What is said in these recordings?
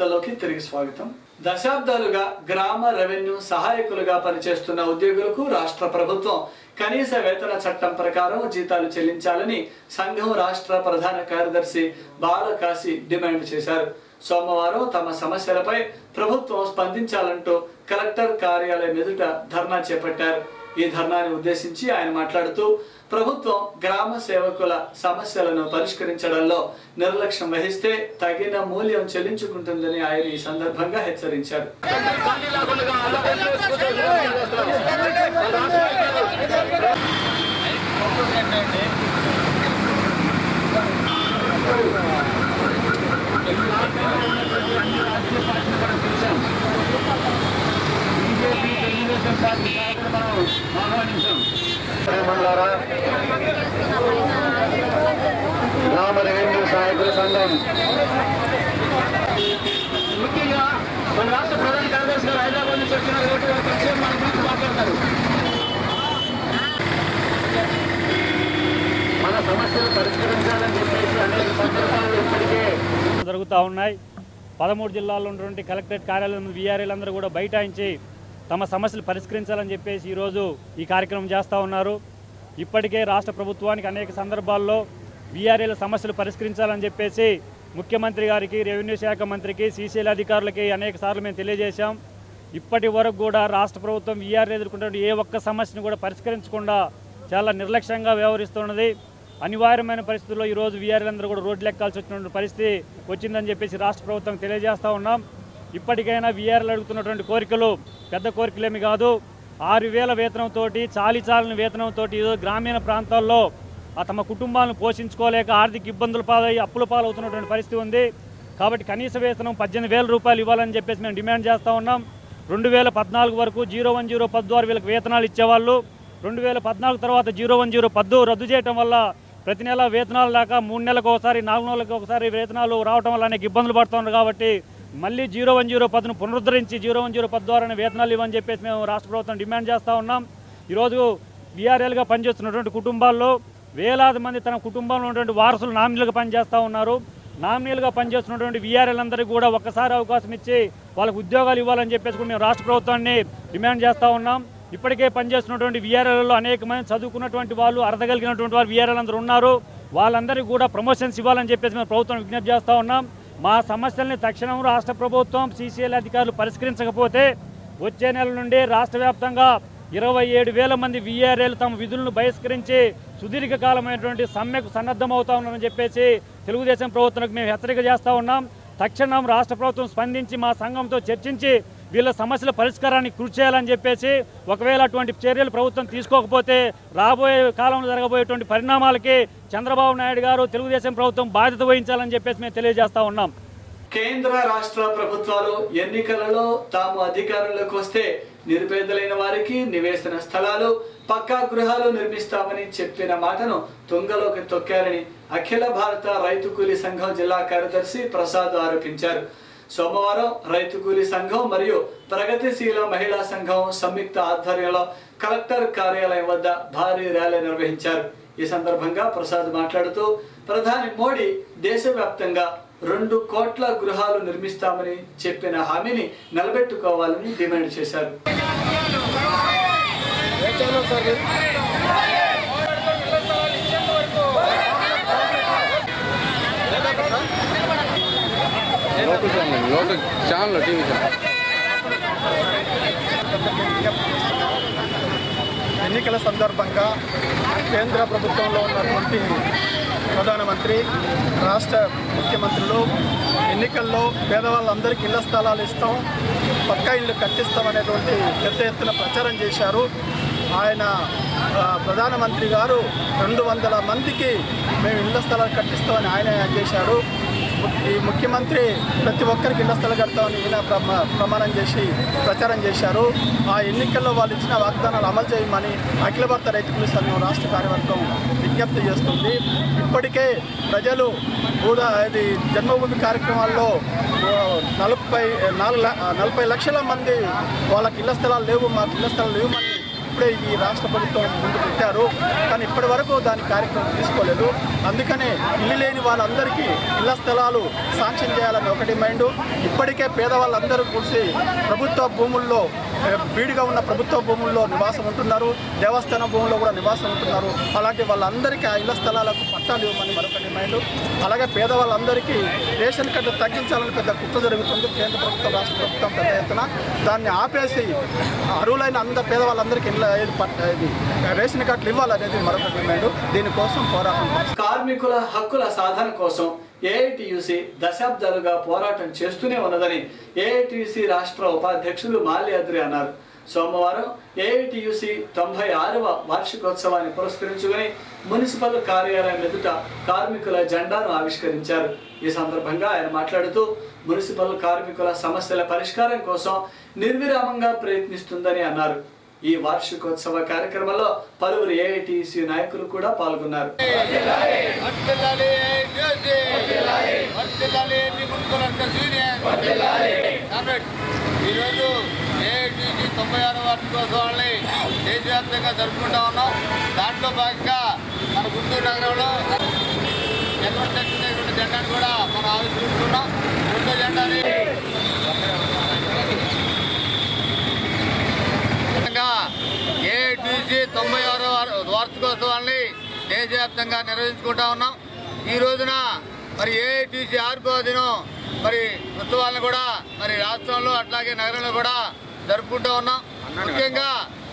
వార్తల్లోకి తిరిగి స్వాగతం. దశాబ్దాలుగా గ్రామ రెవెన్యూ సహాయకులుగా పనిచేస్తున్న ఉద్యోగులకు రాష్ట్ర ప్రభుత్వం కనీస వేతన చట్టం ప్రకారం జీతాలు చెల్లించాలని సంఘం రాష్ట్ర ప్రధాన కార్యదర్శి బాలకాశి డిమాండ్ చేశారు. సోమవారం తమ సమస్యలపై ప్రభుత్వం స్పందించాలంటూ కలెక్టర్ కార్యాలయం ఎదుట ధర్నా చేపట్టారు. ఈ ధర్నాని ఉద్దేశించి ఆయన మాట్లాడుతూ ప్రభుత్వం గ్రామ సేవకుల సమస్యలను పరిష్కరించడంలో నిర్లక్ష్యం వహిస్తే తగిన మూల్యం చెల్లించుకుంటుందని ఆయన ఈ సందర్భంగా హెచ్చరించారు. గ్రామ రెవెన్యూ సహాయకుల సంఘం ముఖ్యంగా మన రాష్ట్ర ప్రధాన కార్యదర్శి గారు హైదరాబాద్ నుంచి వచ్చిన మన గురించి మాట్లాడతారు. మన సమస్యలు పరిష్కరించాలని చెప్పేసి అనేక సందర్భాలు ఇప్పటికే జరుగుతూ ఉన్నాయి. 13 జిల్లాల్లో ఉన్నటువంటి కలెక్టరేట్ కార్యాలయం వీఆర్ఏలందరూ కూడా బైఠాయించి తమ సమస్యలు పరిష్కరించాలని చెప్పేసి ఈరోజు ఈ కార్యక్రమం చేస్తూ ఉన్నారు. ఇప్పటికే రాష్ట్ర ప్రభుత్వానికి అనేక సందర్భాల్లో వీఆర్ఏల సమస్యలు పరిష్కరించాలని చెప్పేసి ముఖ్యమంత్రి గారికి, రెవెన్యూ శాఖ మంత్రికి, సీసీఎల్ అధికారులకి అనేక సార్లు మేము తెలియజేశాం. ఇప్పటి వరకు కూడా రాష్ట్ర ప్రభుత్వం వీఆర్ఏ ఎదుర్కొంటున్న ఏ ఒక్క సమస్యను కూడా పరిష్కరించకుండా చాలా నిర్లక్ష్యంగా వ్యవహరిస్తున్నది. అనివార్యమైన పరిస్థితుల్లో ఈరోజు వీఆర్ఏలందరూ కూడా రోడ్లు ఎక్కాల్సి వచ్చినటువంటి పరిస్థితి వచ్చిందని చెప్పేసి రాష్ట్ర ప్రభుత్వం తెలియజేస్తూ ఉన్నాం. ఇప్పటికైనా వీఆర్ఏలు అడుగుతున్నటువంటి కోరికలు పెద్ద కోరికలేమి కాదు. 6,000 వేతనంతో, చాలిన వేతనంతో ఈరోజు గ్రామీణ ప్రాంతాల్లో తమ కుటుంబాలను పోషించుకోలేక ఆర్థిక ఇబ్బందుల పాలై అప్పుల పాలవుతున్నటువంటి పరిస్థితి ఉంది. కాబట్టి కనీస వేతనం 18,000 రూపాయలు ఇవ్వాలని చెప్పేసి మేము డిమాండ్ చేస్తూ ఉన్నాం. 2014 వరకు 01-0 పద్దు ద్వారా వీళ్ళకి వేతనాలు ఇచ్చేవాళ్ళు. 2014 తర్వాత 01-0 పద్దు రద్దు చేయడం వల్ల ప్రతి నెల వేతనాలు లేక 3 నెలలకు ఒకసారి, 4 నెలలకు ఒకసారి వేతనాలు రావడం వల్ల అనేక ఇబ్బందులు పడుతున్నారు. కాబట్టి మళ్ళీ 01-0 పద్దును పునరుద్ధరించి 01-0 పద్దు ద్వారా వేతనాలు ఇవ్వని చెప్పేసి మేము రాష్ట్ర ప్రభుత్వం డిమాండ్ చేస్తూ ఉన్నాం. ఈరోజు వీఆర్ఏలుగా పనిచేస్తున్నటువంటి కుటుంబాల్లో వేలాది మంది తన కుటుంబంలో ఉన్నటువంటి వారసులు నామినీలుగా పనిచేస్తూ ఉన్నారు. నామినీలుగా పనిచేస్తున్నటువంటి వీఆర్ఏలందరికీ కూడా ఒక్కసారి అవకాశం ఇచ్చి వాళ్ళకు ఉద్యోగాలు ఇవ్వాలని చెప్పేసి కూడా మేము రాష్ట్ర ప్రభుత్వాన్ని డిమాండ్ చేస్తూ ఉన్నాం. ఇప్పటికే పనిచేస్తున్నటువంటి వీఆర్ఏలలో అనేక మంది చదువుకున్నటువంటి వాళ్ళు, అర్హతగలిగినటువంటి వారు వీఆర్ఏలందరూ ఉన్నారు. వాళ్ళందరికీ కూడా ప్రమోషన్స్ ఇవ్వాలని చెప్పేసి మేము ప్రభుత్వం విజ్ఞప్తి చేస్తూ ఉన్నాం. మా సమస్యల్ని తక్షణం రాష్ట్ర ప్రభుత్వం, సీసీఎల్ అధికారులు పరిష్కరించకపోతే వచ్చే నెల నుండి రాష్ట్ర వ్యాప్తంగా 27,000 మంది వీఆర్ఏలు తమ విధులను బహిష్కరించి సుదీర్ఘకాలమైనటువంటి సమ్మెకు సన్నద్ధమవుతా ఉన్నారని చెప్పేసి తెలుగుదేశం ప్రభుత్వానికి మేము హెచ్చరిక చేస్తూ ఉన్నాం. తక్షణం రాష్ట్ర ప్రభుత్వం స్పందించి మా సంఘంతో చర్చించి వీళ్ళ సమస్యల పరిష్కారానికి కృషి చేయాలని చెప్పేసి, ఒకవేళ అటువంటి చర్యలు ప్రభుత్వం తీసుకోకపోతే రాబోయే కాలంలో జరగబోయేటువంటి పరిణామాలకి చంద్రబాబు నాయుడు గారు, తెలుగుదేశం ప్రభుత్వం బాధ్యత వహించాలని చెప్పేసి మేము తెలియజేస్తూ ఉన్నాం. కేంద్ర రాష్ట్ర ప్రభుత్వాలు ఎన్నికలలో తాము అధికారంలోకి వస్తే నిరుపేదలైన వారికి నివేశన స్థలాలు, పక్కా గృహాలు నిర్మిస్తామని చెప్పిన మాటను తుంగలోకి తొక్కారని అఖిల భారత రైతు కూలీ సంఘం జిల్లా కార్యదర్శి ప్రసాద్ ఆరోపించారు. సోమవారం రైతు కూలీ సంఘం మరియు ప్రగతిశీల మహిళా సంఘం సంయుక్త ఆధ్వర్యంలో కలెక్టర్ కార్యాలయం వద్ద భారీ ర్యాలీ నిర్వహించారు. ఈ సందర్భంగా ప్రసాద్ మాట్లాడుతూ ప్రధాని మోడీ దేశవ్యాప్తంగా 2 కోట్ల గృహాలు నిర్మిస్తామని చెప్పిన హామీని నిలబెట్టుకోవాలని డిమాండ్ చేశారు. ఎన్నికల సందర్భంగా కేంద్ర ప్రభుత్వంలో ఉన్నటువంటి ప్రధానమంత్రి, రాష్ట్ర ముఖ్యమంత్రులు ఎన్నికల్లో పేదవాళ్ళందరికీ ఇళ్ల స్థలాలు ఇస్తాం, పక్కా ఇళ్ళు కట్టిస్తాం అనేటువంటి పెద్ద ఎత్తున ప్రచారం చేశారు. ఆయన ప్రధానమంత్రి గారు 200 మందికి మేము ఇళ్ల స్థలాలు కట్టిస్తామని ఆయన చేశారు. ఈ ముఖ్యమంత్రి ప్రతి ఒక్కరికి ఇళ్ల స్థలం కడతామని ఈయన ప్రమాణం చేసి ప్రచారం చేశారు. ఆ ఎన్నికల్లో వాళ్ళు ఇచ్చిన వాగ్దానాలు అమలు చేయమని అఖిల భారత రైతు కూలీ సంఘం రాష్ట్ర కార్యవర్గం విజ్ఞప్తి చేస్తుంది. ఇప్పటికే ప్రజలు జన్మభూమి కార్యక్రమాల్లో 40 లక్షల మంది వాళ్ళకి ఇళ్ల స్థలాలు లేవు, మాకు ఇళ్ల స్థలాలు లేవమని ఇప్పుడే ఈ రాష్ట్ర ప్రభుత్వం ముందు పెట్టారు. కానీ ఇప్పటి వరకు దాని కార్యక్రమం తీసుకోలేదు. అందుకనే ఇల్లు లేని వాళ్ళందరికీ ఇళ్ల స్థలాలు శాంక్షన్ చేయాలని ఒక డిమాండ్. ఇప్పటికే పేదవాళ్ళందరూ కూర్చి ప్రభుత్వ భూముల్లో బీడుగా ఉన్న ప్రభుత్వ భూముల్లో నివాసం ఉంటున్నారు, దేవస్థాన భూముల్లో కూడా నివాసం ఉంటున్నారు. అలాంటి వాళ్ళందరికీ ఆ ఇళ్ల స్థలాలకు పట్టాలు ఇవ్వమని మరొక డిమాండ్. అలాగే పేదవాళ్ళందరికీ రేషన్ కార్డు తగ్గించాలని పెద్ద కుట్ర జరుగుతుంది. కేంద్ర ప్రభుత్వం రాష్ట్ర ప్రభుత్వం పెద్ద ఎత్తున దాన్ని ఆపేసి అర్హులైన అందరు పేదవాళ్ళందరికీ రేషన్ కార్డులు ఇవ్వాలనేది మరొక డిమాండ్. దీనికోసం పోరాటం. కార్మికుల హక్కుల సాధన కోసం ఏఐటియుసి దశాబ్దాలుగా పోరాటం చేస్తూనే ఉన్నదని ఏఐటియుసి రాష్ట్ర ఉపాధ్యక్షులు మాల్యాద్రి అన్నారు. సోమవారం ఏఐటియుసి 96వ వార్షికోత్సవాన్ని పురస్కరించుకుని మున్సిపల్ కార్యాలయం ఎదుట కార్మికుల జెండాను ఆవిష్కరించారు. ఈ సందర్భంగా ఆయన మాట్లాడుతూ మున్సిపల్ కార్మికుల సమస్యల పరిష్కారం కోసం నిర్విరామంగా ప్రయత్నిస్తుందని అన్నారు. ఈ వార్షికోత్సవ కార్యక్రమంలో పలువురు ఏఐటియుసి నాయకులు కూడా పాల్గొన్నారు. ఈరోజు ఏఐటియుసి 96వ వార్షికోత్సవాన్ని దేశవ్యాప్తంగా జరుపుకుంటా ఉన్నాం. దాంట్లో భాగంగా మన గుంటూరు నగరంలో జెండాను కూడా మనం ఆవిష్కరిస్తున్నాం. రెండో జెండాని ఏఐటియుసి 96వ వార్షికోత్సవాన్ని దేశవ్యాప్తంగా నిర్వహించుకుంటా ఉన్నాం. ఈ రోజున మరి ఏఐటియుసి 6వ దినం మరి ఉత్సవాలను కూడా మరి రాష్ట్రంలో అట్లాగే నగరంలో కూడా జరుపుకుంటూ ఉన్నాం. ముఖ్యంగా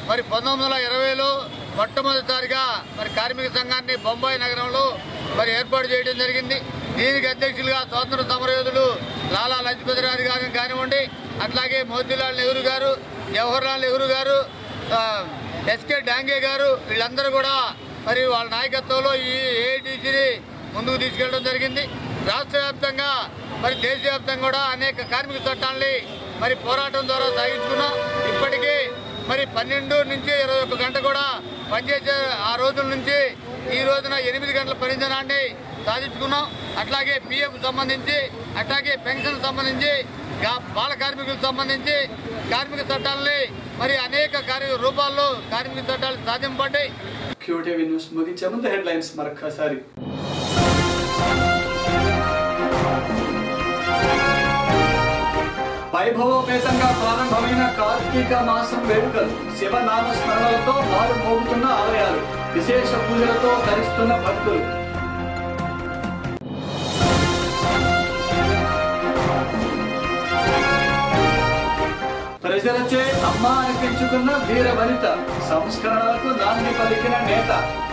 మరి 1920లో మొట్టమొదటిసారిగా మరి కార్మిక సంఘాన్ని బొంబాయి నగరంలో మరి ఏర్పాటు చేయడం జరిగింది. దీనికి అధ్యక్షులుగా స్వాతంత్ర సమరయోధులు లాలా లజపతి రాయ్ గారు కానివ్వండి, అట్లాగే మోతీలాల్ నెహ్రూ గారు, జవహర్లాల్ నెహ్రూ గారు, ఎస్కే డాంగే గారు, వీళ్ళందరూ కూడా మరి వాళ్ళ నాయకత్వంలో ఈ ఏఐటియుసిని ముందుకు తీసుకెళ్లడం జరిగింది. రాష్ట్ర వ్యాప్తంగా మరి దేశవ్యాప్తంగా కూడా అనేక కార్మిక చట్టాలని మరి పోరాటం ద్వారా సాగించుకున్నాం. ఇప్పటికీ మరి 12 నుంచి 21 గంట కూడా పనిచేసే ఆ రోజుల నుంచి ఈ రోజున 8 గంటల పనిదినాన్ని సాధించుకున్నాం. అట్లాగే పిఎఫ్ సంబంధించి, అట్లాగే పెన్షన్ సంబంధించి, బాల కార్మికులకు సంబంధించి కార్మిక చట్టాలని మరి అనేక రూపాల్లో కార్మిక చట్టాలు సాధింపబడ్డాయి. క్యూటీవీ న్యూస్ ముగించే ముందు హెడ్లైన్స్ మరొకసారి. వైభవోపేతంగా ప్రారంభమైన కార్తీక మాసం వేడుకలు, శివనామ స్మరణలతో మారు మోగుతున్న ఆలయాలు, విశేష పూజలతో తరిస్తున్న భక్తులు. ప్రజలచే అమ్మ అనిపించుకున్న వీర వనిత, సంస్కరణలకు నాంది పలికిన నేత,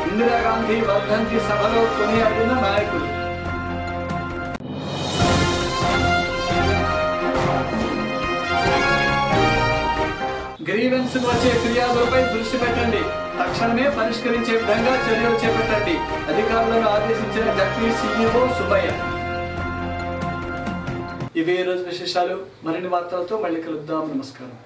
ఇందిరాగాంధీ వర్ధంతి సభలో కొనియాడిన నాయకులు. గ్రీవెన్స్ వచ్చే ఫిర్యాదులపై దృష్టి పెట్టండి, తక్షణమే పరిష్కరించే విధంగా చర్యలు చేపట్టండి, అధికారులను ఆదేశించిన జడ్పీ సీఈఓ సుబ్బయ్య. ఇవే రోజు విశేషాలు. మరిన్ని వార్తలతో మళ్ళీ కలుద్దాం. నమస్కారం.